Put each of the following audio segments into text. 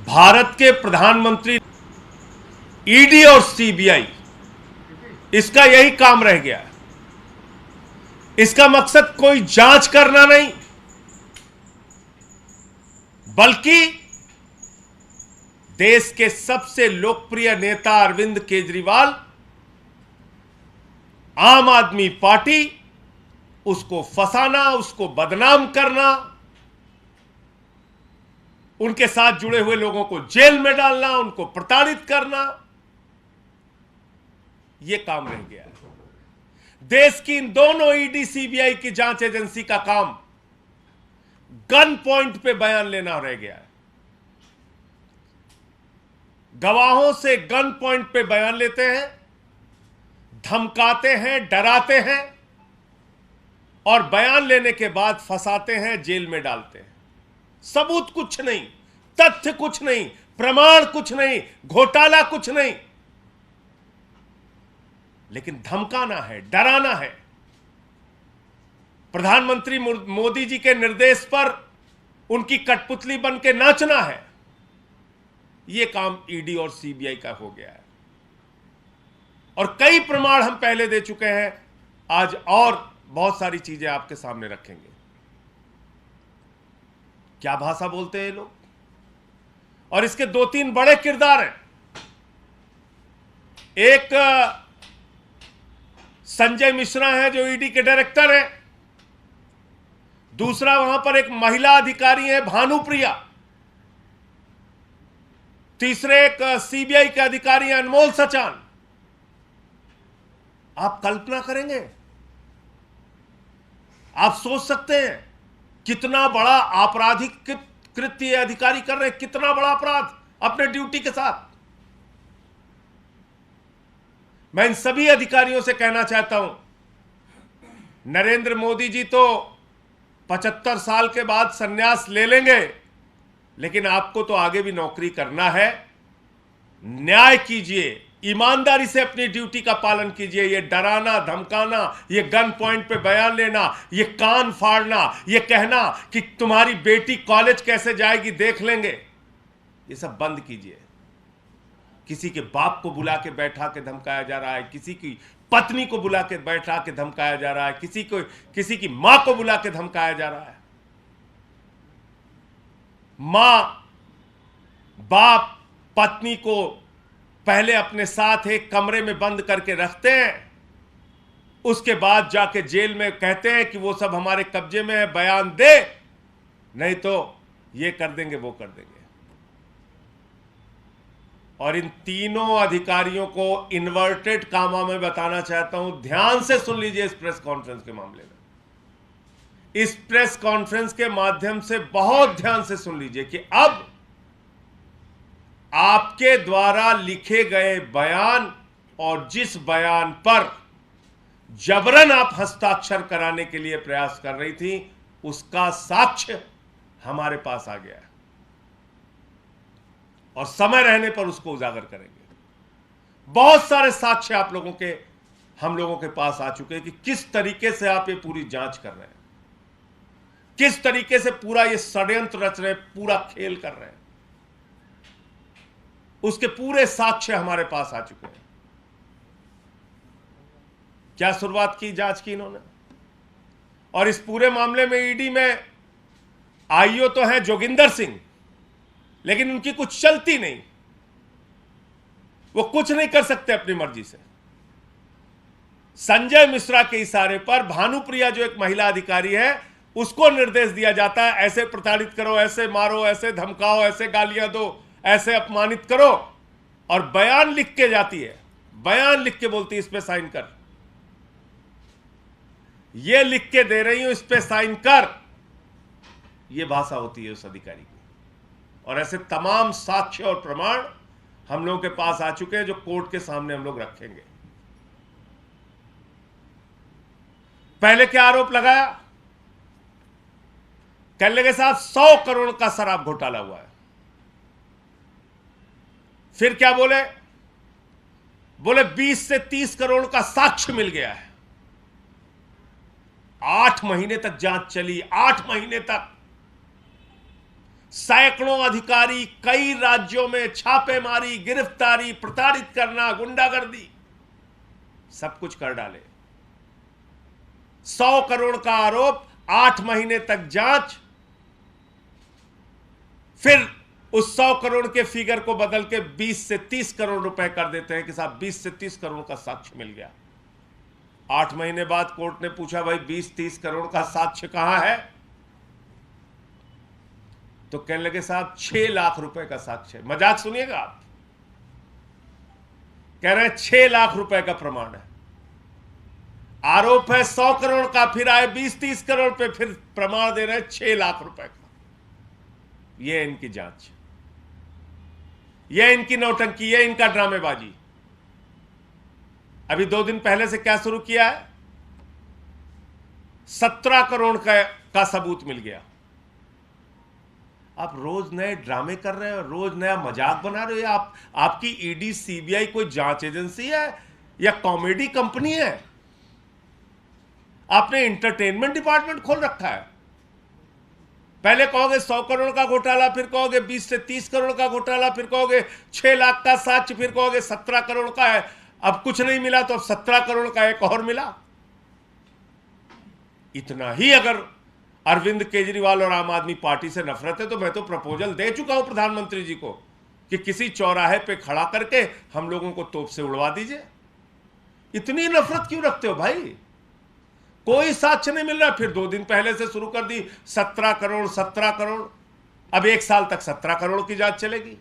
भारत के प्रधानमंत्री, ईडी और सीबीआई, इसका यही काम रह गया है। इसका मकसद कोई जांच करना नहीं, बल्कि देश के सबसे लोकप्रिय नेता अरविंद केजरीवाल, आम आदमी पार्टी, उसको फंसाना, उसको बदनाम करना, उनके साथ जुड़े हुए लोगों को जेल में डालना, उनको प्रताड़ित करना, यह काम रह गया है। देश की इन दोनों ईडी सीबीआई की जांच एजेंसी का काम गन पॉइंट पे बयान लेना रह गया है। गवाहों से गन पॉइंट पे बयान लेते हैं, धमकाते हैं, डराते हैं और बयान लेने के बाद फंसाते हैं, जेल में डालते हैं। सबूत कुछ नहीं, तथ्य कुछ नहीं, प्रमाण कुछ नहीं, घोटाला कुछ नहीं, लेकिन धमकाना है, डराना है। प्रधानमंत्री मोदी जी के निर्देश पर उनकी कठपुतली बन के नाचना है। यह काम ईडी और सीबीआई का हो गया है और कई प्रमाण हम पहले दे चुके हैं। आज और बहुत सारी चीजें आपके सामने रखेंगे। क्या भाषा बोलते हैं ये लोग, और इसके दो तीन बड़े किरदार हैं। एक संजय मिश्रा है जो ईडी के डायरेक्टर हैं, दूसरा वहां पर एक महिला अधिकारी है भानुप्रिया, तीसरे एक सीबीआई के अधिकारी हैं अनमोल सचान। आप कल्पना करेंगे, आप सोच सकते हैं कितना बड़ा आपराधिक कृत्य ये अधिकारी कर रहे हैं, कितना बड़ा अपराध अपने ड्यूटी के साथ। मैं इन सभी अधिकारियों से कहना चाहता हूं, नरेंद्र मोदी जी तो 75 साल के बाद संन्यास ले लेंगे, लेकिन आपको तो आगे भी नौकरी करना है। न्याय कीजिए, ईमानदारी से अपनी ड्यूटी का पालन कीजिए। ये डराना, धमकाना, ये गन पॉइंट पे बयान लेना, ये कान फाड़ना, ये कहना कि तुम्हारी बेटी कॉलेज कैसे जाएगी देख लेंगे, ये सब बंद कीजिए। किसी के बाप को बुला के बैठा के धमकाया जा रहा है, किसी की पत्नी को बुला के बैठा के धमकाया जा रहा है, किसी की मां को बुला के धमकाया जा रहा है। मां, बाप पत्नी को पहले अपने साथ एक कमरे में बंद करके रखते हैं, उसके बाद जाके जेल में कहते हैं कि वो सब हमारे कब्जे में है, बयान दे, नहीं तो ये कर देंगे, वो कर देंगे। और इन तीनों अधिकारियों को इन्वर्टेड कामा में बताना चाहता हूं, ध्यान से सुन लीजिए इस प्रेस कॉन्फ्रेंस के मामले में। इस प्रेस कॉन्फ्रेंस के माध्यम से बहुत ध्यान से सुन लीजिए कि अब आपके द्वारा लिखे गए बयान और जिस बयान पर जबरन आप हस्ताक्षर कराने के लिए प्रयास कर रही थी, उसका साक्ष्य हमारे पास आ गया है और समय रहने पर उसको उजागर करेंगे। बहुत सारे साक्ष्य आप लोगों के, हम लोगों के पास आ चुके हैं कि किस तरीके से आप ये पूरी जांच कर रहे हैं, किस तरीके से पूरा ये षड्यंत्र रच रहे हैं, पूरा खेल कर रहे हैं। उसके पूरे साक्ष्य हमारे पास आ चुके हैं। क्या शुरुआत की जांच की इन्होंने, और इस पूरे मामले में ईडी में आईओ तो है जोगिंदर सिंह, लेकिन उनकी कुछ चलती नहीं, वो कुछ नहीं कर सकते अपनी मर्जी से। संजय मिश्रा के इशारे पर भानुप्रिया जो एक महिला अधिकारी है, उसको निर्देश दिया जाता है, ऐसे प्रताड़ित करो, ऐसे मारो, ऐसे धमकाओ, ऐसे गालियां दो, ऐसे अपमानित करो, और बयान लिख के जाती है, बयान लिख के बोलती है इस पे साइन कर, ये लिख के दे रही हूं, इस पे साइन कर। ये भाषा होती है उस अधिकारी की। और ऐसे तमाम साक्ष्य और प्रमाण हम लोगों के पास आ चुके हैं, जो कोर्ट के सामने हम लोग रखेंगे। पहले क्या आरोप लगाया, कहने लगे साहब 100 करोड़ का शराब घोटाला हुआ है। फिर क्या बोले, 20 से 30 करोड़ का साक्ष्य मिल गया है। 8 महीने तक जांच चली, 8 महीने तक सैकड़ों अधिकारी, कई राज्यों में छापेमारी, गिरफ्तारी, प्रताड़ित करना, गुंडागर्दी, सब कुछ कर डाले। 100 करोड़ का आरोप, 8 महीने तक जांच, फिर उस 100 करोड़ के फिगर को बदल के 20 से 30 करोड़ रुपए कर देते हैं कि साहब 20 से 30 करोड़ का साक्ष्य मिल गया। 8 महीने बाद कोर्ट ने पूछा, भाई 20-30 करोड़ का साक्ष्य कहां है? तो कहने लगे साहब 6 लाख रुपए का साक्ष्य। मजाक सुनिएगा आप, कह रहे हैं 6 लाख रुपए का प्रमाण है। आरोप है 100 करोड़ का, फिर आए 20-30 करोड़ पे, फिर प्रमाण दे रहे हैं 6 लाख रुपए का। यह इनकी जांच, यह इनकी नौटंकी, यह इनका ड्रामेबाजी। अभी 2 दिन पहले से क्या शुरू किया है? 17 करोड़ का सबूत मिल गया। आप रोज नए ड्रामे कर रहे हो, रोज नया मजाक बना रहे हो। आपकी ईडी सीबीआई कोई जांच एजेंसी है या कॉमेडी कंपनी है? आपने इंटरटेनमेंट डिपार्टमेंट खोल रखा है। पहले कहोगे 100 करोड़ का घोटाला, फिर कहोगे 20 से 30 करोड़ का घोटाला, फिर कहोगे 6 लाख का साक्ष्य, फिर कहोगे 17 करोड़ का है। अब कुछ नहीं मिला तो अब 17 करोड़ का एक और मिला। इतना ही अगर अरविंद केजरीवाल और आम आदमी पार्टी से नफरत है तो मैं तो प्रपोजल दे चुका हूं प्रधानमंत्री जी को कि किसी चौराहे पे खड़ा करके हम लोगों को तोप से उड़वा दीजिए। इतनी नफरत क्यों रखते हो भाई? कोई साक्ष्य नहीं मिल रहा, फिर 2 दिन पहले से शुरू कर दी 17 करोड़ 17 करोड़। अब 1 साल तक 17 करोड़ की जांच चलेगी।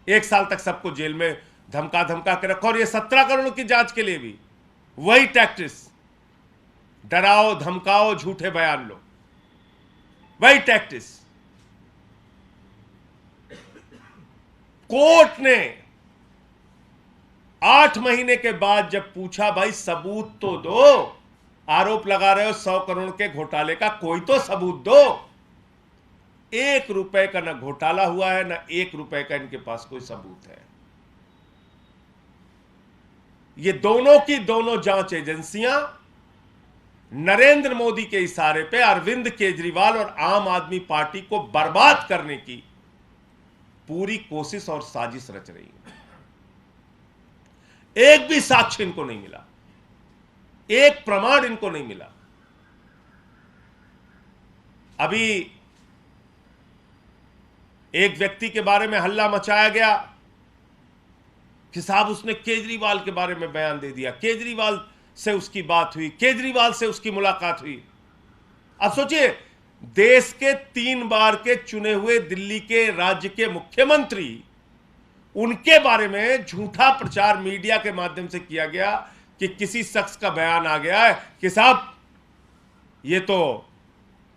1 साल तक सबको जेल में धमका धमका के रखो। और ये 17 करोड़ की जांच के लिए भी वही टैक्टिस, डराओ धमकाओ झूठे बयान लो, वही टैक्टिस। कोर्ट ने 8 महीने के बाद जब पूछा, भाई सबूत तो दो, आरोप लगा रहे हो 100 करोड़ के घोटाले का, कोई तो सबूत दो। 1 रुपए का ना घोटाला हुआ है, ना 1 रुपए का इनके पास कोई सबूत है। ये दोनों की दोनों जांच एजेंसियां नरेंद्र मोदी के इशारे पे अरविंद केजरीवाल और आम आदमी पार्टी को बर्बाद करने की पूरी कोशिश और साजिश रच रही है। एक भी साक्ष्य इनको नहीं मिला, एक प्रमाण इनको नहीं मिला। अभी एक व्यक्ति के बारे में हल्ला मचाया गया कि साहब उसने केजरीवाल के बारे में बयान दे दिया, केजरीवाल से उसकी बात हुई, केजरीवाल से उसकी मुलाकात हुई। अब सोचिए, देश के 3 बार के चुने हुए दिल्ली के राज्य के मुख्यमंत्री, उनके बारे में झूठा प्रचार मीडिया के माध्यम से किया गया कि किसी शख्स का बयान आ गया है कि साहब ये तो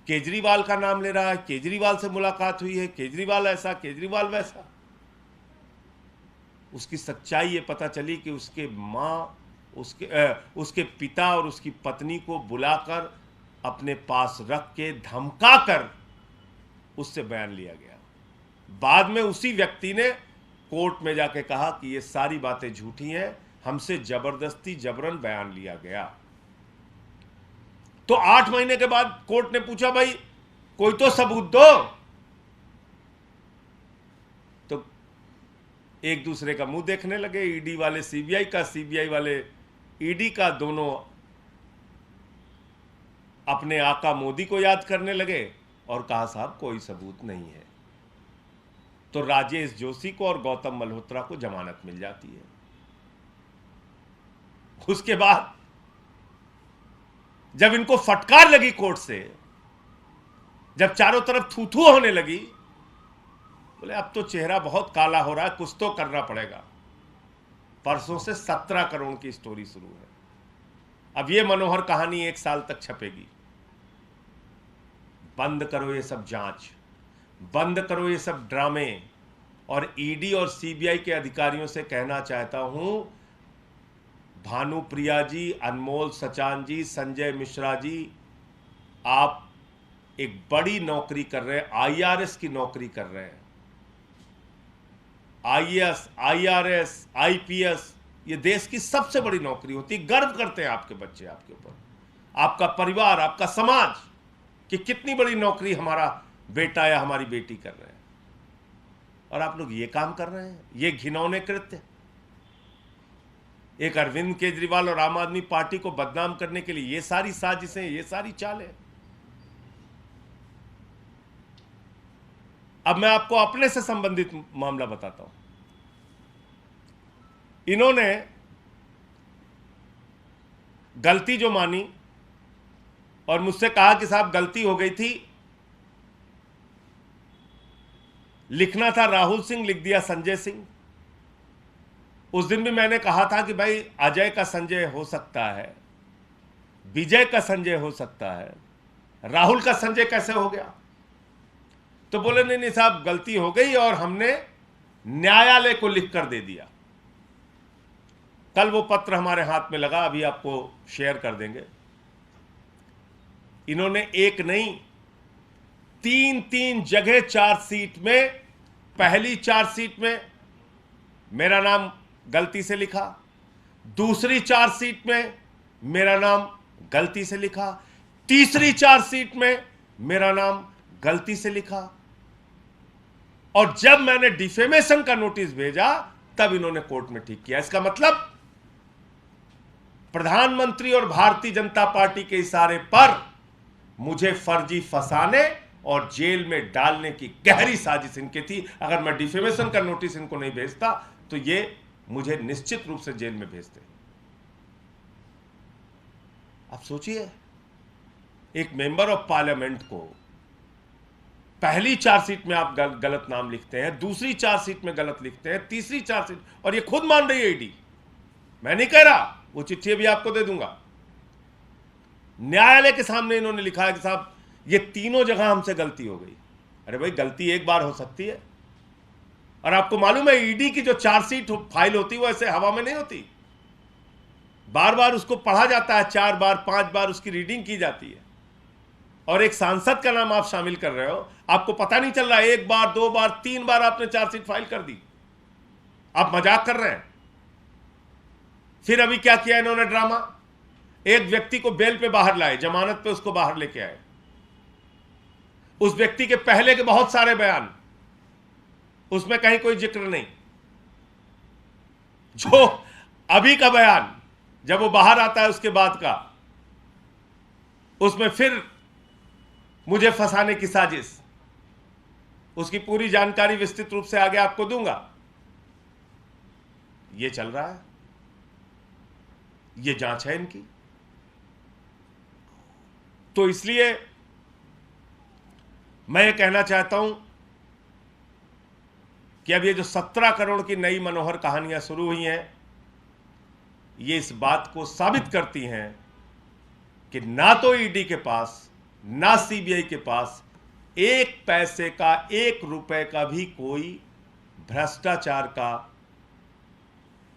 केजरीवाल का नाम ले रहा है, केजरीवाल से मुलाकात हुई है, केजरीवाल ऐसा, केजरीवाल वैसा। उसकी सच्चाई ये पता चली कि उसके मां, उसके पिता और उसकी पत्नी को बुलाकर अपने पास रख के धमकाकर उससे बयान लिया गया। बाद में उसी व्यक्ति ने कोर्ट में जाके कहा कि ये सारी बातें झूठी हैं, हमसे जबरदस्ती जबरन बयान लिया गया। तो 8 महीने के बाद कोर्ट ने पूछा, भाई कोई तो सबूत दो। तो एक दूसरे का मुंह देखने लगे, ईडी वाले सीबीआई का, सीबीआई वाले ईडी का, दोनों अपने आका मोदी को याद करने लगे और कहा साहब कोई सबूत नहीं है। तो राजेश जोशी को और गौतम मल्होत्रा को जमानत मिल जाती है। उसके बाद जब इनको फटकार लगी कोर्ट से, जब चारों तरफ थू थू होने लगी, बोले अब तो चेहरा बहुत काला हो रहा है, कुछ तो करना पड़ेगा। परसों से 17 करोड़ की स्टोरी शुरू है। अब ये मनोहर कहानी 1 साल तक छपेगी। बंद करो ये सब जांच, बंद करो ये सब ड्रामे। और ईडी और सीबीआई के अधिकारियों से कहना चाहता हूं, भानुप्रिया जी, अनमोल सचान जी, संजय मिश्रा जी, आप एक बड़ी नौकरी कर रहे हैं, आईआरएस की नौकरी कर रहे हैं। आईएएस, आईआरएस, आईपीएस, ये देश की सबसे बड़ी नौकरी होती है। गर्व करते हैं आपके बच्चे आपके ऊपर, आपका परिवार, आपका समाज, कि कितनी बड़ी नौकरी हमारा बेटा या हमारी बेटी कर रहे हैं, और आप लोग ये काम कर रहे हैं। ये घिनौने कृत्य, एक अरविंद केजरीवाल और आम आदमी पार्टी को बदनाम करने के लिए ये सारी साजिशें, ये सारी चालें। अब मैं आपको अपने से संबंधित मामला बताता हूं। इन्होंने गलती जो मानी और मुझसे कहा कि साहब गलती हो गई थी, लिखना था राहुल सिंह, लिख दिया संजय सिंह। उस दिन भी मैंने कहा था कि भाई अजय का संजय हो सकता है, विजय का संजय हो सकता है, राहुल का संजय कैसे हो गया? तो बोले नहीं नहीं साहब गलती हो गई और हमने न्यायालय को लिख कर दे दिया। कल वो पत्र हमारे हाथ में लगा, अभी आपको शेयर कर देंगे। इन्होंने एक नहीं, तीन जगह चार्जशीट में, पहली चार्जशीट में मेरा नाम गलती से लिखा, दूसरी चार्जशीट में मेरा नाम गलती से लिखा, तीसरी चार्जशीट में मेरा नाम गलती से लिखा, और जब मैंने डिफेमेशन का नोटिस भेजा तब इन्होंने कोर्ट में ठीक किया। इसका मतलब प्रधानमंत्री और भारतीय जनता पार्टी के इशारे पर मुझे फर्जी फंसाने और जेल में डालने की गहरी साजिश इनकी थी। अगर मैं डिफेमेशन का नोटिस इनको नहीं भेजता तो ये मुझे निश्चित रूप से जेल में भेजते। आप सोचिए, एक मेंबर ऑफ पार्लियामेंट को पहली चार्जशीट में आप गलत नाम लिखते हैं, दूसरी चार्जशीट में गलत लिखते हैं, तीसरी चार्जशीट, और ये खुद मान रही है ईडी, मैं नहीं कह रहा, वो चिट्ठी भी आपको दे दूंगा। न्यायालय के सामने इन्होंने लिखा है कि साहब ये तीनों जगह हमसे गलती हो गई। अरे भाई गलती एक बार हो सकती है, और आपको मालूम है ईडी की जो चार्जशीट फाइल होती है वो ऐसे हवा में नहीं होती, बार बार उसको पढ़ा जाता है, 4 बार 5 बार उसकी रीडिंग की जाती है। और एक सांसद का नाम आप शामिल कर रहे हो, आपको पता नहीं चल रहा, 1 बार 2 बार 3 बार आपने चार्जशीट फाइल कर दी, आप मजाक कर रहे हैं। फिर अभी क्या किया इन्होंने ड्रामा, एक व्यक्ति को बेल पे बाहर लाए, जमानत पे उसको बाहर लेके आए, उस व्यक्ति के पहले के बहुत सारे बयान, उसमें कहीं कोई जिक्र नहीं, जो अभी का बयान जब वो बाहर आता है उसके बाद का, उसमें फिर मुझे फंसाने की साजिश, उसकी पूरी जानकारी विस्तृत रूप से आगे आपको दूंगा। ये चल रहा है, ये जांच है इनकी। तो इसलिए मैं ये कहना चाहता हूं कि अब ये जो 17 करोड़ की नई मनोहर कहानियां शुरू हुई हैं, ये इस बात को साबित करती हैं कि ना तो ईडी के पास ना सीबीआई के पास 1 पैसे का, 1 रुपए का भी कोई भ्रष्टाचार का,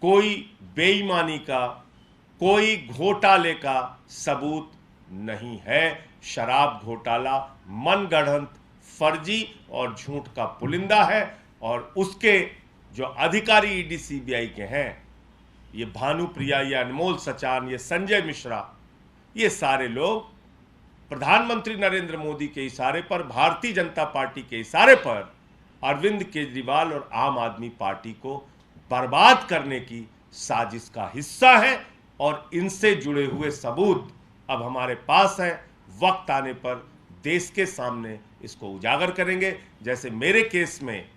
कोई बेईमानी का, कोई घोटाले का सबूत नहीं है। शराब घोटाला मनगढ़ंत, फर्जी और झूठ का पुलिंदा है, और उसके जो अधिकारी ईडी सीबीआई के हैं, ये भानुप्रिया, ये अनमोल सचान, ये संजय मिश्रा, ये सारे लोग प्रधानमंत्री नरेंद्र मोदी के इशारे पर, भारतीय जनता पार्टी के इशारे पर अरविंद केजरीवाल और आम आदमी पार्टी को बर्बाद करने की साजिश का हिस्सा है, और इनसे जुड़े हुए सबूत अब हमारे पास हैं। वक्त आने पर देश के सामने इसको उजागर करेंगे। जैसे मेरे केस में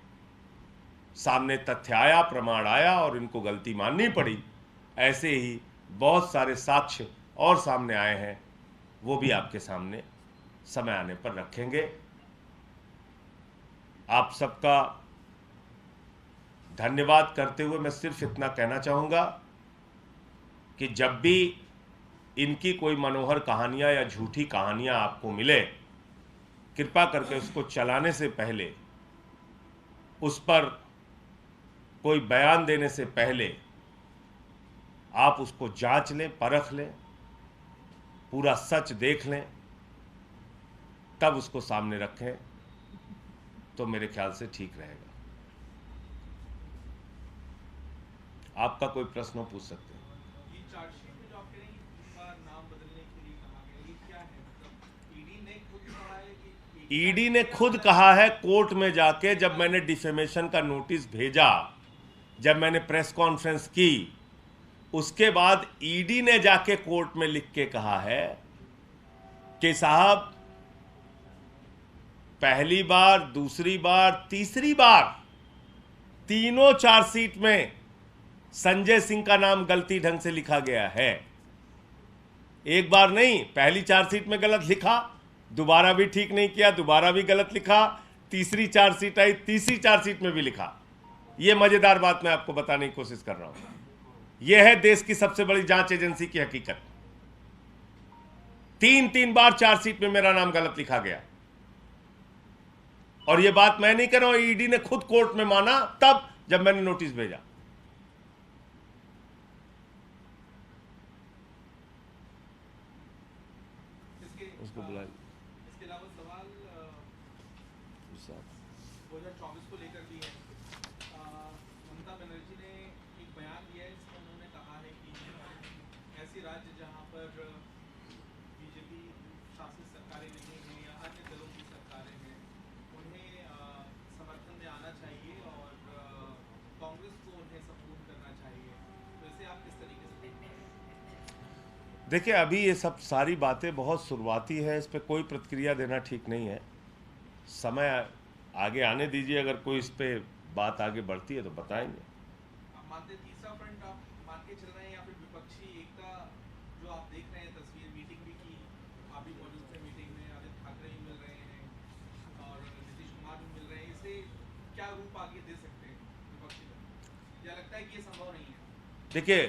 सामने तथ्य आया, प्रमाण आया और इनको गलती माननी पड़ी, ऐसे ही बहुत सारे साक्ष्य और सामने आए हैं, वो भी आपके सामने समय आने पर रखेंगे। आप सबका धन्यवाद करते हुए मैं सिर्फ इतना कहना चाहूँगा कि जब भी इनकी कोई मनोहर कहानियाँ या झूठी कहानियाँ आपको मिले, कृपया करके उसको चलाने से पहले, उस पर कोई बयान देने से पहले आप उसको जांच लें, परख लें, पूरा सच देख लें, तब उसको सामने रखें, तो मेरे ख्याल से ठीक रहेगा। आपका कोई प्रश्न पूछ सकते हैं। ये चार्जशीट में जो आप कह रहे हैं कि नाम बदलने के लिए कहा गया, ये क्या है? मतलब ईडी ने खुद कहा है कि ईडी ने खुद कहा है कोर्ट में जाके, जब मैंने डिफेमेशन का नोटिस भेजा, जब मैंने प्रेस कॉन्फ्रेंस की, उसके बाद ईडी ने जाके कोर्ट में लिख के कहा है कि साहब पहली बार, दूसरी बार, तीसरी बार तीनों चार्जशीट में संजय सिंह का नाम गलती ढंग से लिखा गया है। एक बार नहीं, पहली चार्जशीट में गलत लिखा, दोबारा भी ठीक नहीं किया, दोबारा भी गलत लिखा, तीसरी चार्जशीट आई, तीसरी चार्जशीट में भी लिखा। यह मजेदार बात मैं आपको बताने की कोशिश कर रहा हूं। यह है देश की सबसे बड़ी जांच एजेंसी की हकीकत। तीन बार चार्जशीट में मेरा नाम गलत लिखा गया, और यह बात मैं नहीं कर रहा हूं, ईडी ने खुद कोर्ट में माना तब जब मैंने नोटिस भेजा। उसको बुलाइए। इसके अलावा सवाल 2024 को लेकर भी है। ममता बनर्जी ने एक बयान दिया है, इसमें उन्होंने कहा है कि ऐसे राज्य जहां पर बीजेपी शासित सरकारें नहीं हैं या अन्य दलों की सरकारें हैं, उन्हें समर्थन में आना चाहिए और कांग्रेस को उन्हें सपोर्ट करना चाहिए। तो इसे आप किस तरीके से देखते हैं? देखिए, अभी ये सब सारी बातें बहुत शुरुआती है, इस पर कोई प्रतिक्रिया देना ठीक नहीं है। समय आगे आने दीजिए, अगर कोई इस पे बात आगे बढ़ती है तो बताएंगे। आप मानते हैं तीसरा फ्रंट आप मान के चल रहे हैं, या फिर विपक्षी एकता जो आप देख रहे हैं तस्वीर, मीटिंग भी की, आप भी मौजूद थे मीटिंग में, आदित्य ठाकरे भी मिल रहे हैं और नीतीश कुमार भी मिल रहे हैं, इसे क्या रूप आगे दे सकते हैं विपक्षी दल? या लगता है कि ये संभव नहीं है? देखिए,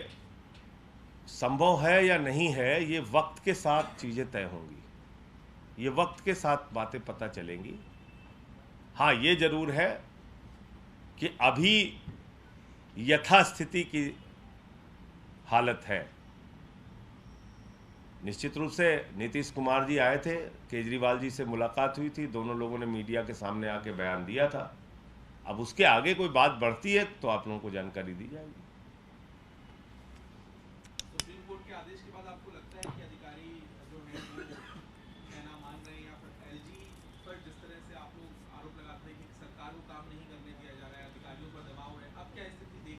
संभव है या नहीं है, ये वक्त के साथ चीज़ें तय होंगी, ये वक्त के साथ बातें पता चलेंगी। हाँ, ये जरूर है कि अभी यथास्थिति की हालत है। निश्चित रूप से नीतीश कुमार जी आए थे, केजरीवाल जी से मुलाकात हुई थी, दोनों लोगों ने मीडिया के सामने आके बयान दिया था। अब उसके आगे कोई बात बढ़ती है तो आप लोगों को जानकारी दी जाएगी। सुप्रीम कोर्ट के आदेश के बाद आपको लगता